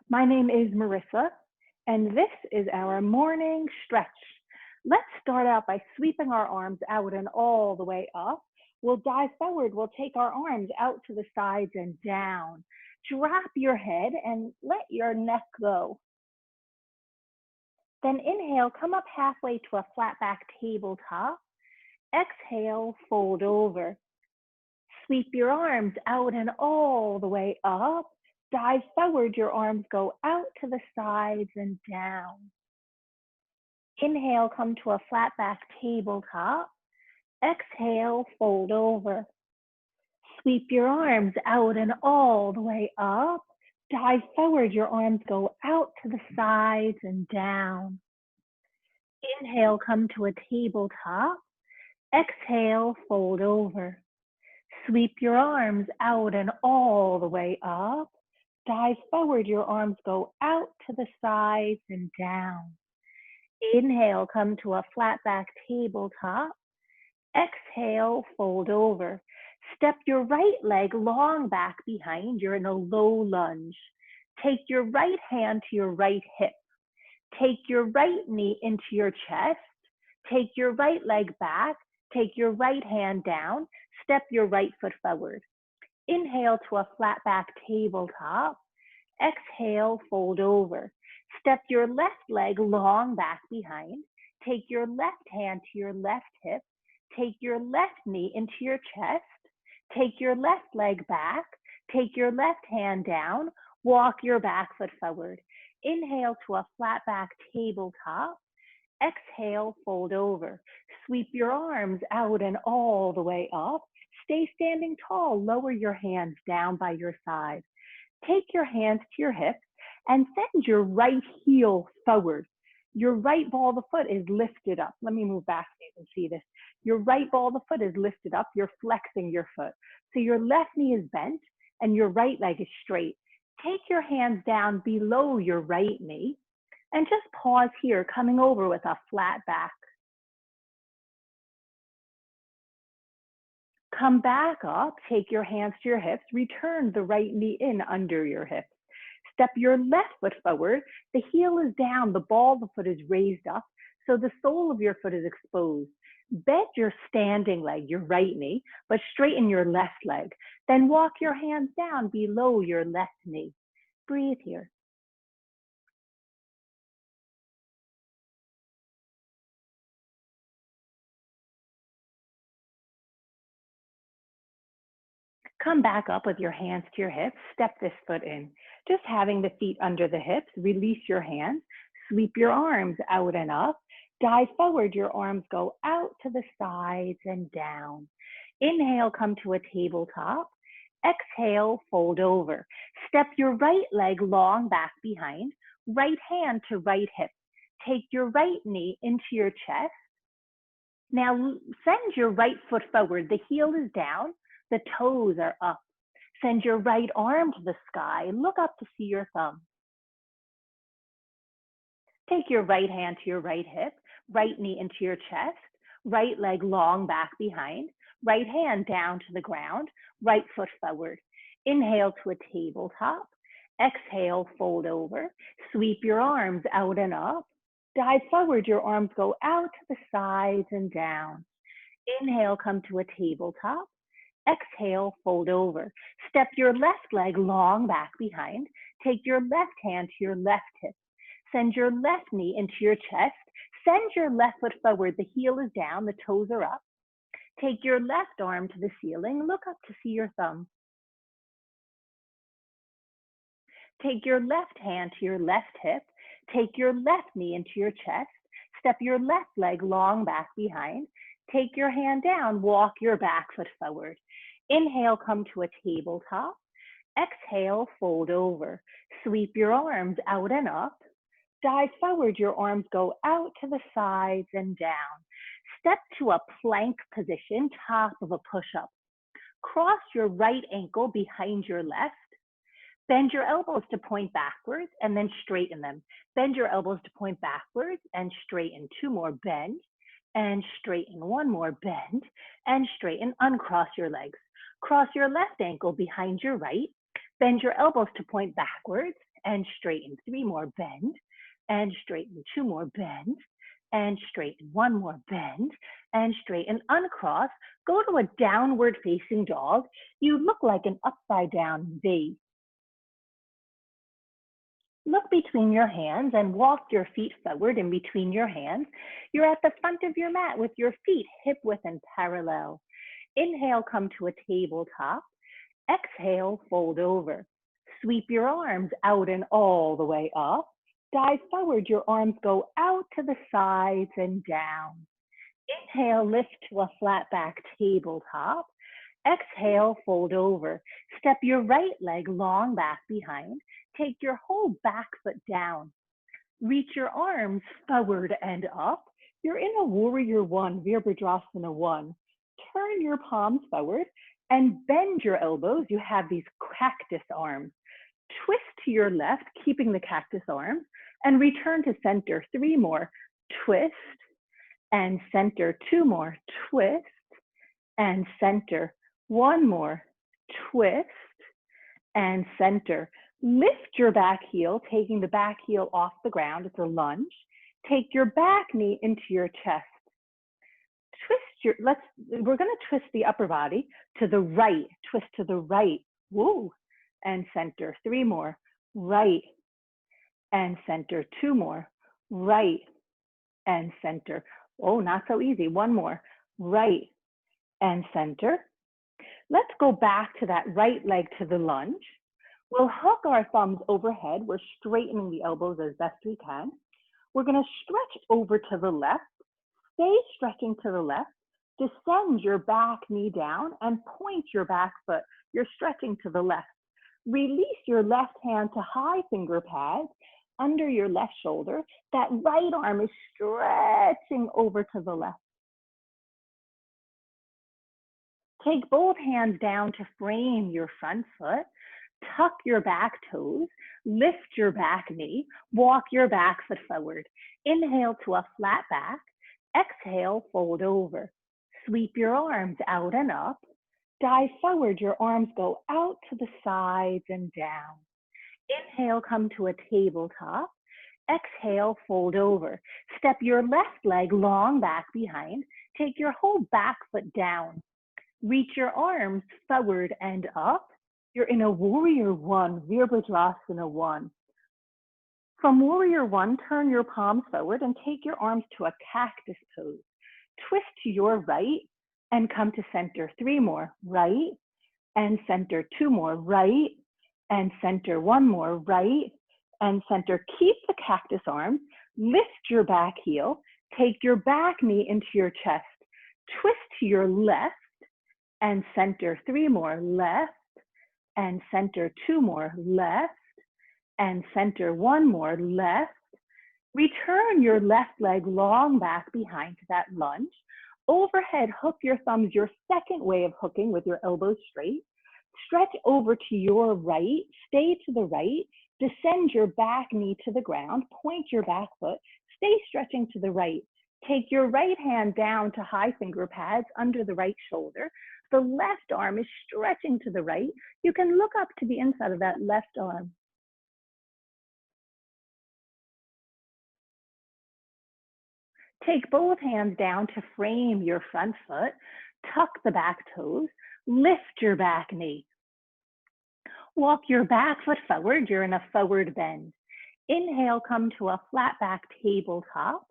My name is Marissa, and this is our morning stretch. Let's start out by sweeping our arms out and all the way up. We'll dive forward. We'll take our arms out to the sides and down. Drop your head and let your neck go. Then inhale, come up halfway to a flat back tabletop. Exhale, fold over. Sweep your arms out and all the way up. Dive forward, your arms go out to the sides and down. Inhale, come to a flat back tabletop. Exhale, fold over. Sweep your arms out and all the way up. Dive forward, your arms go out to the sides and down. Inhale, come to a tabletop. Exhale, fold over. Sweep your arms out and all the way up. Dive forward, your arms go out to the sides and down. Inhale, come to a flat back tabletop. Exhale, fold over. Step your right leg long back behind. You're in a low lunge. Take your right hand to your right hip. Take your right knee into your chest. Take your right leg back. Take your right hand down. Step your right foot forward. Inhale to a flat back tabletop. Exhale, fold over. Step your left leg long back behind. Take your left hand to your left hip. Take your left knee into your chest. Take your left leg back. Take your left hand down. Walk your back foot forward. Inhale to a flat back tabletop. Exhale, fold over. Sweep your arms out and all the way up. Stay standing tall. Lower your hands down by your side. Take your hands to your hips and send your right heel forward. Your right ball of the foot is lifted up. Let me move back so you can see this. Your right ball of the foot is lifted up. You're flexing your foot. So your left knee is bent and your right leg is straight. Take your hands down below your right knee and just pause here, coming over with a flat back. Come back up, take your hands to your hips, return the right knee in under your hips. Step your left foot forward, the heel is down, the ball of the foot is raised up, so the sole of your foot is exposed. Bend your standing leg, your right knee, but straighten your left leg. Then walk your hands down below your left knee. Breathe here. Come back up with your hands to your hips, step this foot in. Just having the feet under the hips, release your hands, sweep your arms out and up, dive forward, your arms go out to the sides and down. Inhale, come to a tabletop. Exhale, fold over. Step your right leg long back behind, right hand to right hip. Take your right knee into your chest. Now send your right foot forward, the heel is down, the toes are up. Send your right arm to the sky. Look up to see your thumb. Take your right hand to your right hip, right knee into your chest, right leg long back behind, right hand down to the ground, right foot forward. Inhale to a tabletop. Exhale, fold over. Sweep your arms out and up. Dive forward, your arms go out to the sides and down. Inhale, come to a tabletop. Exhale, fold over. Step your left leg long back behind. Take your left hand to your left hip. Send your left knee into your chest. Send your left foot forward. The heel is down, the toes are up. Take your left arm to the ceiling. Look up to see your thumb. Take your left hand to your left hip. Take your left knee into your chest. Step your left leg long back behind. Take your hand down, walk your back foot forward. Inhale, come to a tabletop. Exhale, fold over. Sweep your arms out and up. Dive forward, your arms go out to the sides and down. Step to a plank position, top of a push-up. Cross your right ankle behind your left. Bend your elbows to point backwards and then straighten them. Bend your elbows to point backwards and straighten. Two more, bend and straighten. One more, bend and straighten. Uncross your legs. Cross your left ankle behind your right. Bend your elbows to point backwards and straighten. 3 more, bend and straighten. 2 more, bend and straighten. 1 more, bend and straighten. Uncross, go to a downward facing dog. You look like an upside down V. Look between your hands and walk your feet forward in between your hands. You're at the front of your mat with your feet hip width and parallel. Inhale, come to a tabletop. Exhale, fold over. Sweep your arms out and all the way up. Dive forward, your arms go out to the sides and down. Inhale, lift to a flat back tabletop. Exhale, fold over. Step your right leg long back behind. Take your whole back foot down. Reach your arms forward and up. You're in a warrior one, Virabhadrasana 1. Turn your palms forward and bend your elbows. You have these cactus arms. Twist to your left, keeping the cactus arms, and return to center. 3 more, twist and center. 2 more, twist and center. 1 more, twist and center. Lift your back heel, taking the back heel off the ground. It's a lunge. Take your back knee into your chest. We're going to twist the upper body to the right. Twist to the right. Woo. And center. 3 more. Right and center. 2 more. Right and center. Oh, not so easy. 1 more. Right and center. Let's go back to that right leg to the lunge. We'll hook our thumbs overhead. We're straightening the elbows as best we can. We're going to stretch over to the left. Stay stretching to the left. Descend your back knee down and point your back foot. You're stretching to the left. Release your left hand to high finger pads under your left shoulder. That right arm is stretching over to the left. Take both hands down to frame your front foot. Tuck your back toes, lift your back knee, walk your back foot forward. Inhale to a flat back, exhale, fold over. Sweep your arms out and up. Dive forward, your arms go out to the sides and down. Inhale, come to a tabletop. Exhale, fold over. Step your left leg long back behind. Take your whole back foot down. Reach your arms forward and up. You're in a warrior one, Virabhadrasana 1. From warrior 1, turn your palms forward and take your arms to a cactus pose. Twist to your right and come to center. 3 more, right and center. 2 more, right and center. 1 more, right and center. Keep the cactus arms. Lift your back heel. Take your back knee into your chest. Twist to your left and center. 3 more, left and center. 2 more, left and center. 1 more, left. Return your left leg long back behind to that lunge. Overhead, hook your thumbs, your second way of hooking with your elbows straight. Stretch over to your right, stay to the right, descend your back knee to the ground, point your back foot, stay stretching to the right. Take your right hand down to high finger pads under the right shoulder. The left arm is stretching to the right. You can look up to the inside of that left arm. Take both hands down to frame your front foot. Tuck the back toes. Lift your back knee. Walk your back foot forward. You're in a forward bend. Inhale, come to a flat back tabletop.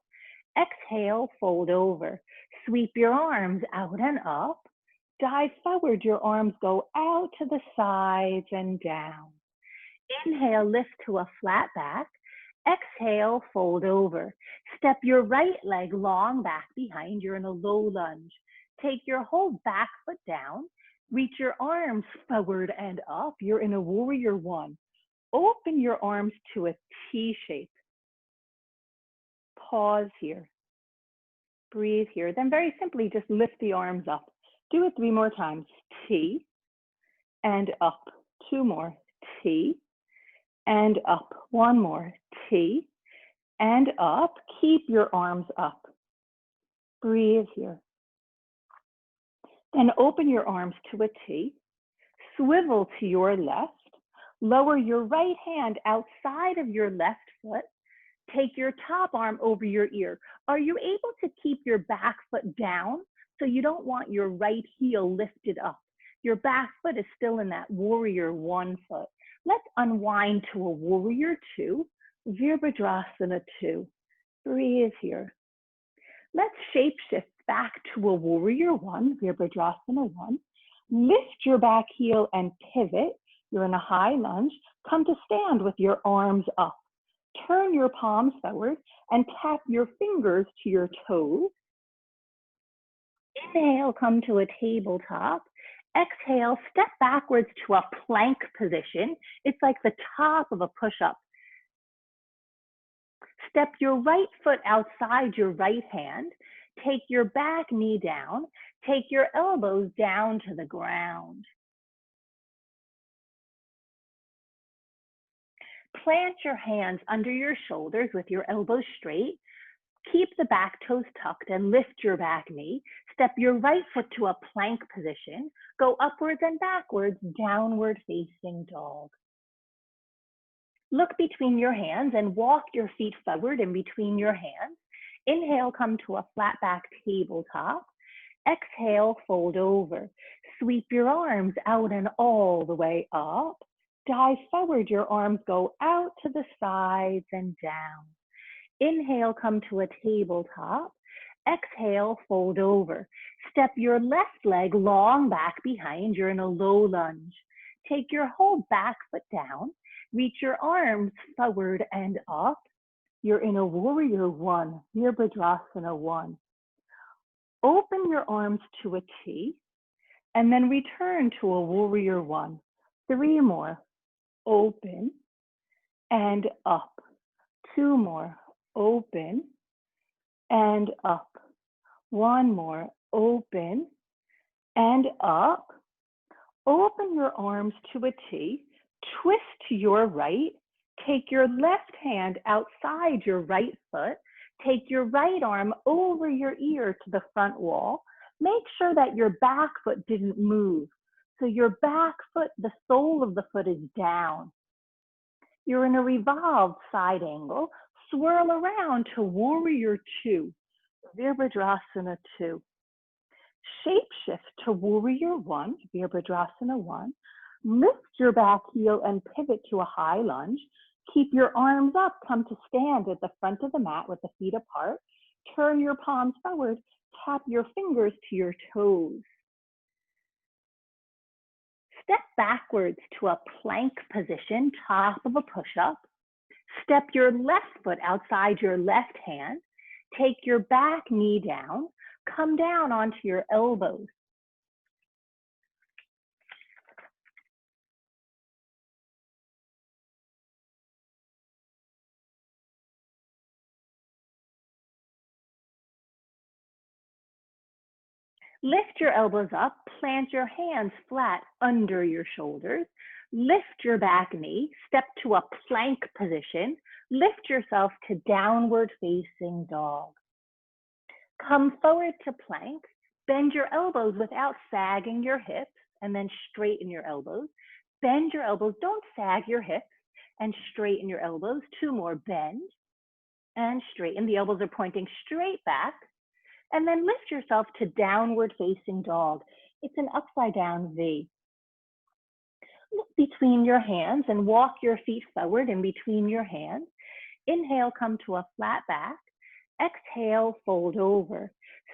Exhale, fold over. Sweep your arms out and up. Dive forward, your arms go out to the sides and down. Inhale, lift to a flat back. Exhale, fold over. Step your right leg long back behind. You're in a low lunge. Take your whole back foot down. Reach your arms forward and up. You're in a warrior 1. Open your arms to a T shape. Pause here. Breathe here. Then very simply just lift the arms up. Do it 3 more times. T and up. 2 more. T and up. 1 more. T and up. Keep your arms up. Breathe here. Then open your arms to a T. Swivel to your left. Lower your right hand outside of your left foot. Take your top arm over your ear. Are you able to keep your back foot down? So you don't want your right heel lifted up. Your back foot is still in that warrior one foot. Let's unwind to a warrior two, Virabhadrasana two. Breathe here. Let's shapeshift back to a warrior one, Virabhadrasana one. Lift your back heel and pivot. You're in a high lunge. Come to stand with your arms up. Turn your palms forward and tap your fingers to your toes. Inhale, come to a tabletop. Exhale, step backwards to a plank position. It's like the top of a push-up. Step your right foot outside your right hand. Take your back knee down. Take your elbows down to the ground. Plant your hands under your shoulders with your elbows straight. Keep the back toes tucked and lift your back knee. Step your right foot to a plank position. Go upwards and backwards, downward facing dog. Look between your hands and walk your feet forward in between your hands. Inhale, come to a flat back tabletop. Exhale, fold over. Sweep your arms out and all the way up. Dive forward, your arms go out to the sides and down. Inhale, come to a tabletop. Exhale, fold over. Step your left leg long back behind. You're in a low lunge. Take your whole back foot down. Reach your arms forward and up. You're in a warrior one, Virabhadrasana one. Open your arms to a T and then return to a warrior one. 3 more. Open and up. 2 more. Open and up. 1 more. Open and up. Open your arms to a T. Twist to your right. Take your left hand outside your right foot. Take your right arm over your ear to the front wall. Make sure that your back foot didn't move. So your back foot, the sole of the foot is down. You're in a revolved side angle. Swirl around to warrior two, Virabhadrasana two. Shapeshift to warrior one, Virabhadrasana one. Lift your back heel and pivot to a high lunge. Keep your arms up, come to stand at the front of the mat with the feet apart. Turn your palms forward, tap your fingers to your toes. Step backwards to a plank position, top of a push-up. Step your left foot outside your left hand. Take your back knee down. Come down onto your elbows. Lift your elbows up, plant your hands flat under your shoulders. Lift your back knee, step to a plank position. Lift yourself to downward facing dog. Come forward to plank. Bend your elbows without sagging your hips, and then straighten your elbows. Bend your elbows, don't sag your hips, and straighten your elbows. 2 more, bend and straighten. The elbows are pointing straight back. And then lift yourself to downward facing dog. It's an upside down V. Look between your hands and walk your feet forward in between your hands. Inhale, come to a flat back. Exhale, fold over.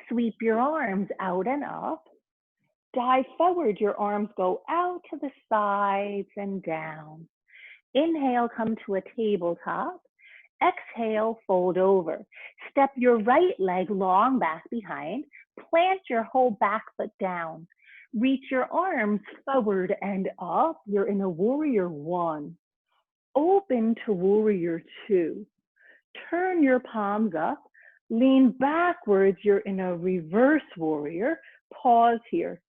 Sweep your arms out and up. Dive forward, your arms go out to the sides and down. Inhale, come to a tabletop. Exhale, fold over. Step your right leg long back behind. Plant your whole back foot down. Reach your arms forward and up. You're in a warrior one. Open to warrior two. Turn your palms up. Lean backwards. You're in a reverse warrior. Pause here.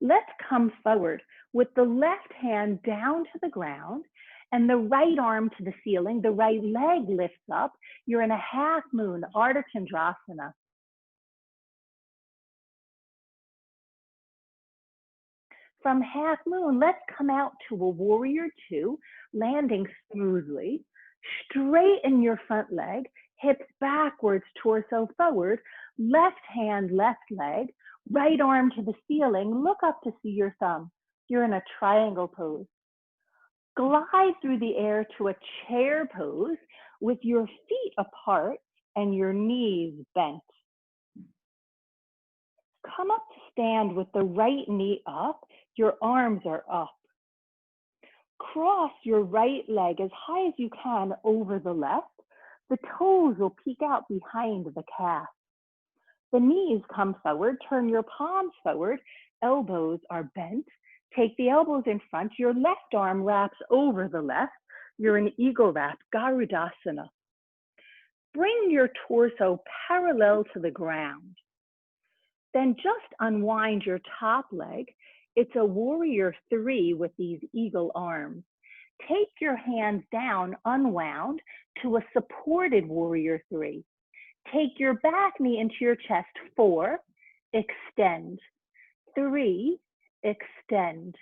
Let's come forward with the left hand down to the ground and the right arm to the ceiling. The right leg lifts up. You're in a half moon, Ardha Chandrasana. From half moon, let's come out to a warrior two, landing smoothly. Straighten your front leg, hips backwards, torso forward, left hand, left leg, right arm to the ceiling, look up to see your thumb. You're in a triangle pose. Glide through the air to a chair pose with your feet apart and your knees bent. Come up to stand with the right knee up, your arms are up. Cross your right leg as high as you can over the left. The toes will peek out behind the calf. The knees come forward, turn your palms forward, elbows are bent. Take the elbows in front, your left arm wraps over the left. You're in eagle wrap, Garudasana. Bring your torso parallel to the ground. Then just unwind your top leg. It's a warrior three with these eagle arms. Take your hands down, unwound, to a supported warrior three. Take your back knee into your chest, 4, extend, 3, extend,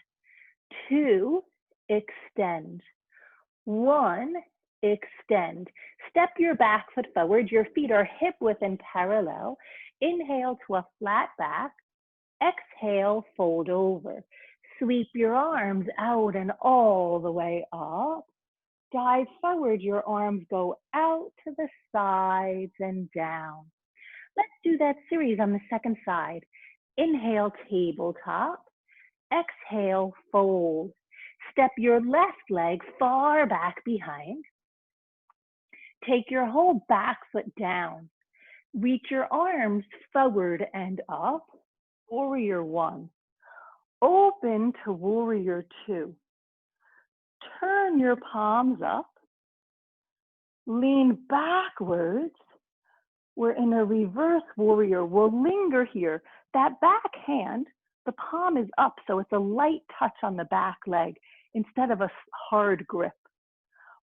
2, extend, 1, extend. Step your back foot forward, your feet are hip width and parallel. Inhale to a flat back, exhale, fold over. Sweep your arms out and all the way up. Dive forward, your arms go out to the sides and down. Let's do that series on the second side. Inhale, tabletop. Exhale, fold. Step your left leg far back behind. Take your whole back foot down. Reach your arms forward and up. Warrior one. Open to warrior two. Turn your palms up. Lean backwards. We're in a reverse warrior. We'll linger here. That back hand, the palm is up, so it's a light touch on the back leg instead of a hard grip.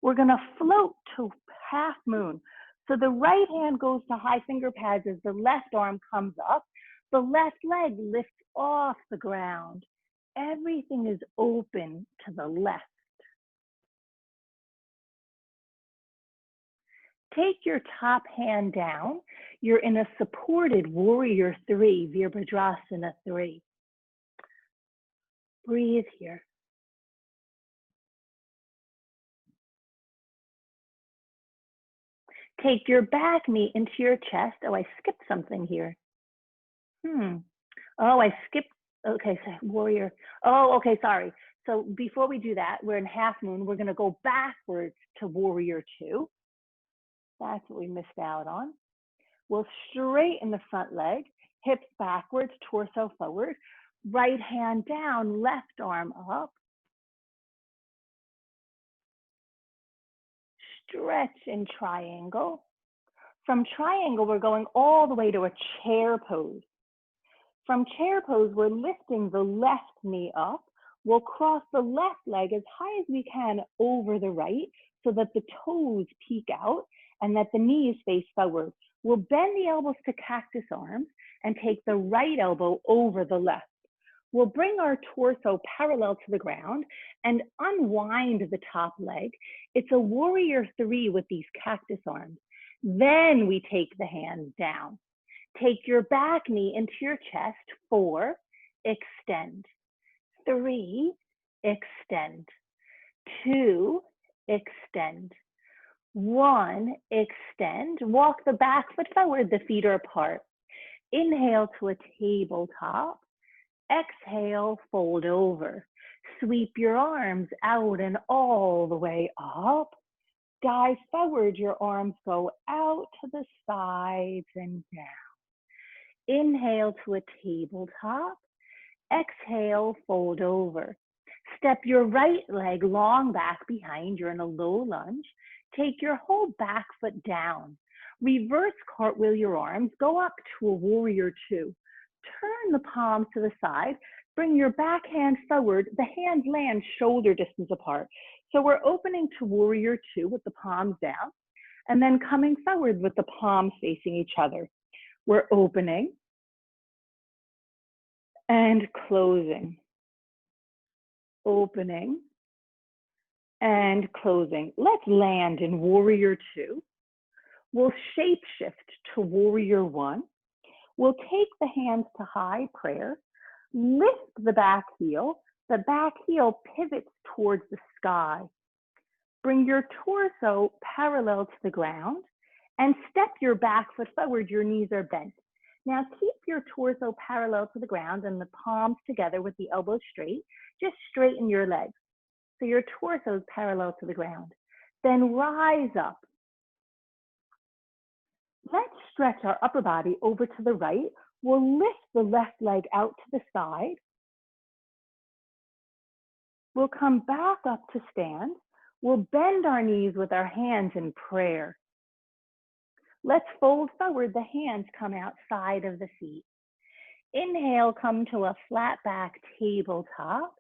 We're gonna float to half moon. So the right hand goes to high finger pads as the left arm comes up. The left leg lifts off the ground. Everything is open to the left. Take your top hand down. You're in a supported warrior three, Virabhadrasana 3. Breathe here. Take your back knee into your chest. Oh, I skipped something here. Oh, I skipped, okay, so warrior. Oh, okay, sorry. So before we do that, we're in half moon. We're gonna go backwards to warrior two. That's what we missed out on. We'll straighten the front leg, hips backwards, torso forward, right hand down, left arm up. Stretch in triangle. From triangle, we're going all the way to a chair pose. From chair pose, we're lifting the left knee up. We'll cross the left leg as high as we can over the right so that the toes peek out and that the knees face forward. We'll bend the elbows to cactus arms and take the right elbow over the left. We'll bring our torso parallel to the ground and unwind the top leg. It's a warrior three with these cactus arms. Then we take the hands down. Take your back knee into your chest, 4, extend, 3, extend, 2, extend, 1, extend. Walk the back foot forward, the feet are apart. Inhale to a tabletop. Exhale, fold over. Sweep your arms out and all the way up. Dive forward, your arms go out to the sides and down. Inhale to a tabletop. Exhale, fold over. Step your right leg long back behind. You're in a low lunge. Take your whole back foot down. Reverse cartwheel your arms. Go up to a warrior two. Turn the palms to the side. Bring your back hand forward. The hands land shoulder distance apart. So we're opening to warrior two with the palms down and then coming forward with the palms facing each other. We're opening and closing. opening, and closing. Let's land in warrior two. We'll shape shift to warrior one. We'll take the hands to high prayer, lift the back heel pivots towards the sky. Bring your torso parallel to the ground and step your back foot forward, your knees are bent. Now keep your torso parallel to the ground and the palms together with the elbows straight. Just straighten your legs. So your torso is parallel to the ground. Then rise up. Let's stretch our upper body over to the right. We'll lift the left leg out to the side. We'll come back up to stand. We'll bend our knees with our hands in prayer. Let's fold forward. The hands come outside of the feet. Inhale, come to a flat back tabletop.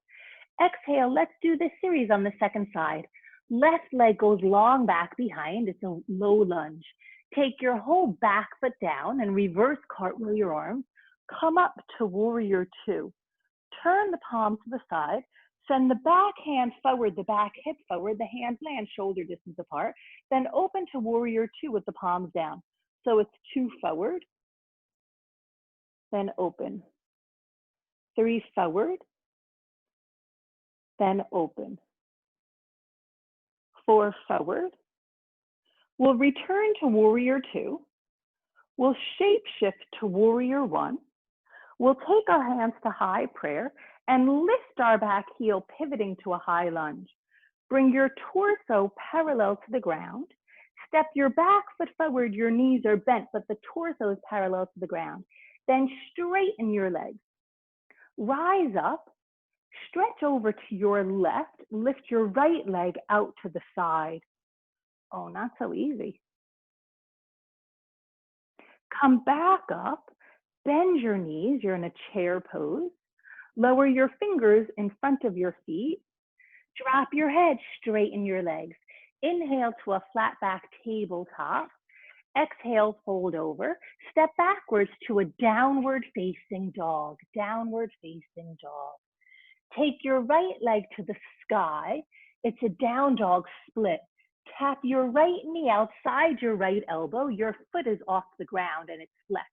Exhale, let's do this series on the second side. Left leg goes long back behind. It's a low lunge. Take your whole back foot down and reverse cartwheel your arms. Come up to warrior two. Turn the palm to the side. Send the back hand forward, the back hip forward. The hands land shoulder distance apart. Then open to warrior two with the palms down. So it's 2 forward, then open. 3 forward, then open. 4 forward. We'll return to warrior two. We'll shape shift to warrior one. We'll take our hands to high prayer and lift our back heel, pivoting to a high lunge. Bring your torso parallel to the ground. Step your back foot forward, your knees are bent, but the torso is parallel to the ground. Then straighten your legs. Rise up, stretch over to your left, lift your right leg out to the side. Oh, not so easy. Come back up, bend your knees, you're in a chair pose. Lower your fingers in front of your feet. Drop your head, straighten your legs. Inhale to a flat back tabletop. Exhale, fold over. Step backwards to a downward facing dog. Downward facing dog. Take your right leg to the sky. It's a down dog split. Tap your right knee outside your right elbow. Your foot is off the ground and it's flexed.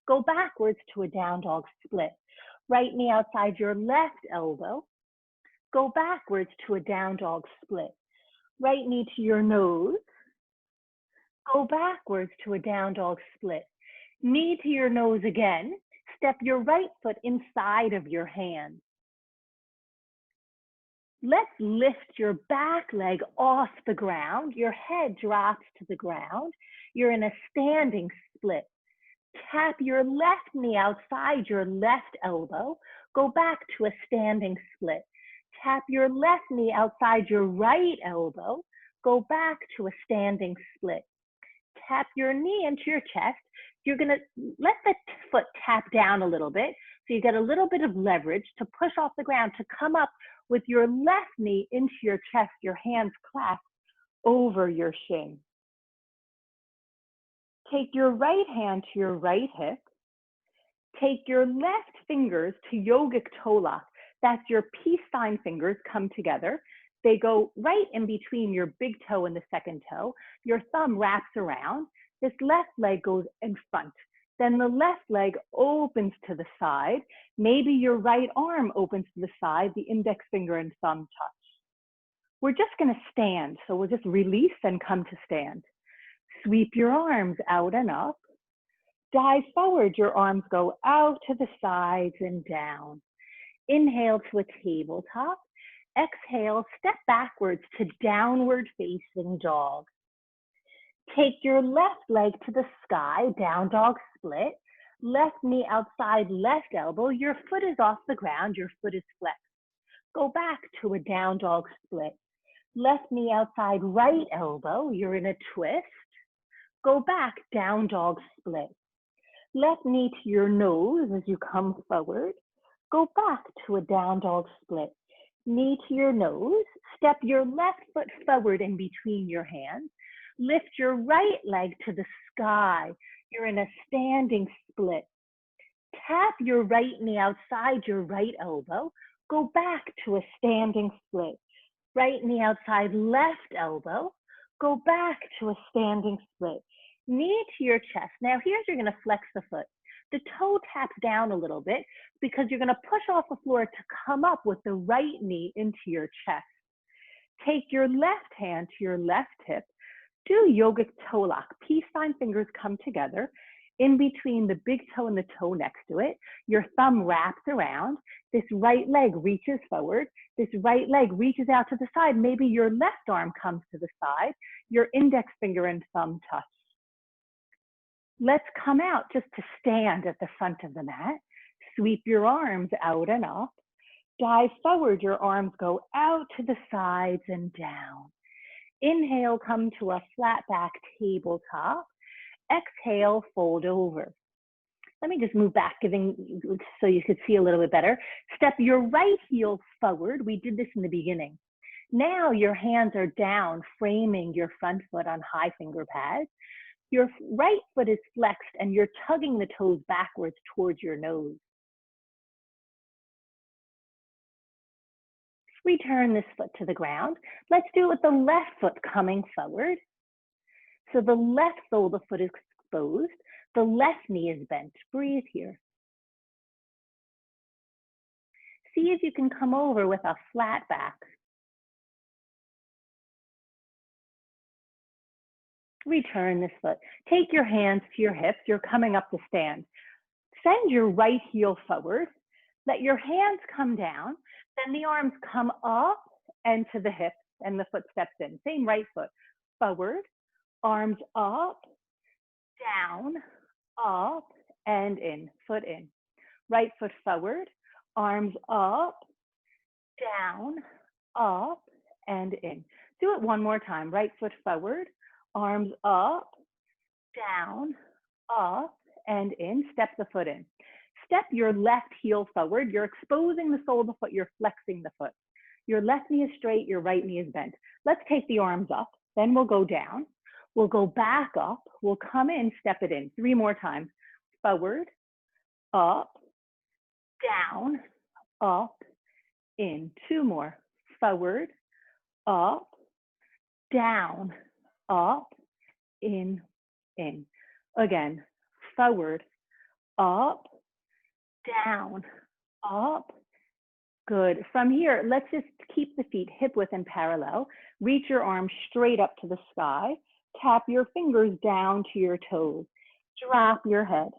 Go backwards to a down dog split. Right knee outside your left elbow. Go backwards to a down dog split. Right knee to your nose. Go backwards to a down dog split. Knee to your nose again. Step your right foot inside of your hand. Let's lift your back leg off the ground. Your head drops to the ground. You're in a standing split. Tap your left knee outside your left elbow. Go back to a standing split. Tap your left knee outside your right elbow. Go back to a standing split. Tap your knee into your chest. You're gonna let the foot tap down a little bit so you get a little bit of leverage to push off the ground, to come up with your left knee into your chest, your hands clasped over your shin. Take your right hand to your right hip. Take your left fingers to yogic toe lock. That's your peace sign fingers come together. They go right in between your big toe and the second toe. Your thumb wraps around. This left leg goes in front. Then the left leg opens to the side. Maybe your right arm opens to the side. The index finger and thumb touch. We're just going to stand. So we'll just release and come to stand. Sweep your arms out and up. Dive forward. Your arms go out to the sides and down. Inhale to a tabletop. Exhale, step backwards to downward facing dog. Take your left leg to the sky, down dog split. Left knee outside left elbow. Your foot is off the ground. Your foot is flexed. Go back to a down dog split. Left knee outside right elbow. You're in a twist. Go back, down dog split. Left knee to your nose as you come forward. Go back to a down dog split. Knee to your nose. Step your left foot forward in between your hands. Lift your right leg to the sky. You're in a standing split. Tap your right knee outside your right elbow. Go back to a standing split. Right knee outside left elbow. Go back to a standing split. Knee to your chest. Now here's you're gonna flex the foot. The toe taps down a little bit because you're gonna push off the floor to come up with the right knee into your chest. Take your left hand to your left hip. Do yogic toe lock. Peace sign fingers come together. In between the big toe and the toe next to it, your thumb wraps around. This right leg reaches forward. This right leg reaches out to the side. Maybe your left arm comes to the side. Your index finger and thumb touch. Let's come out just to stand at the front of the mat. Sweep your arms out and up. Dive forward, your arms go out to the sides and down. Inhale, come to a flat back tabletop. Exhale, fold over. Let me just move back so you could see a little bit better. Step your right heel forward. We did this in the beginning. Now your hands are down, framing your front foot on high finger pads. Your right foot is flexed and you're tugging the toes backwards towards your nose. Return this foot to the ground. Let's do it with the left foot coming forward. So the left sole of the foot is exposed. The left knee is bent. Breathe here. See if you can come over with a flat back. Return this foot. Take your hands to your hips. You're coming up to stand. Send your right heel forward. Let your hands come down. Then the arms come up and to the hips and the foot steps in. Same right foot. Forward, arms up, down, up, and in. Foot in. Right foot forward, arms up, down, up, and in. Do it one more time. Right foot forward, arms up, down, up, and in. Step the foot in. Step your left heel forward. You're exposing the sole of the foot. You're flexing the foot. Your left knee is straight. Your right knee is bent. Let's take the arms up. Then we'll go down. We'll go back up. We'll come in, step it in. 3 more times. Forward, up, down, up, in. 2 more. Forward, up, down, up, in. Again, forward, up, down, up. Good. From here, let's just keep the feet hip width and parallel. Reach your arms straight up to the sky. Tap your fingers down to your toes. Drop your head.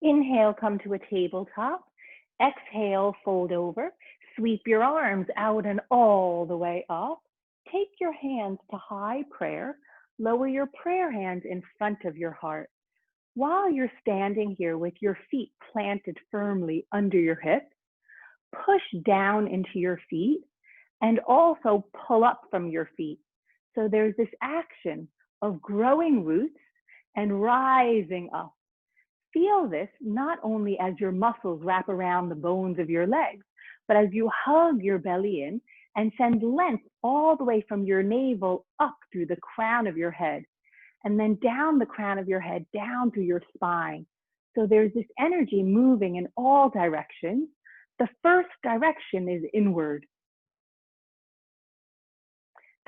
Inhale, come to a tabletop. Exhale, fold over. Sweep your arms out and all the way up. Take your hands to high prayer. Lower your prayer hands in front of your heart. While you're standing here with your feet planted firmly under your hips, push down into your feet and also pull up from your feet. So there's this action of growing roots and rising up. Feel this not only as your muscles wrap around the bones of your legs, but as you hug your belly in and send length all the way from your navel up through the crown of your head, and then down the crown of your head, down through your spine. So there's this energy moving in all directions. The first direction is inward.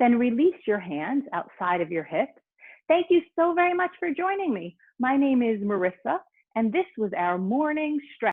Then release your hands outside of your hips. Thank you so very much for joining me. My name is Marissa, and this was our morning stretch.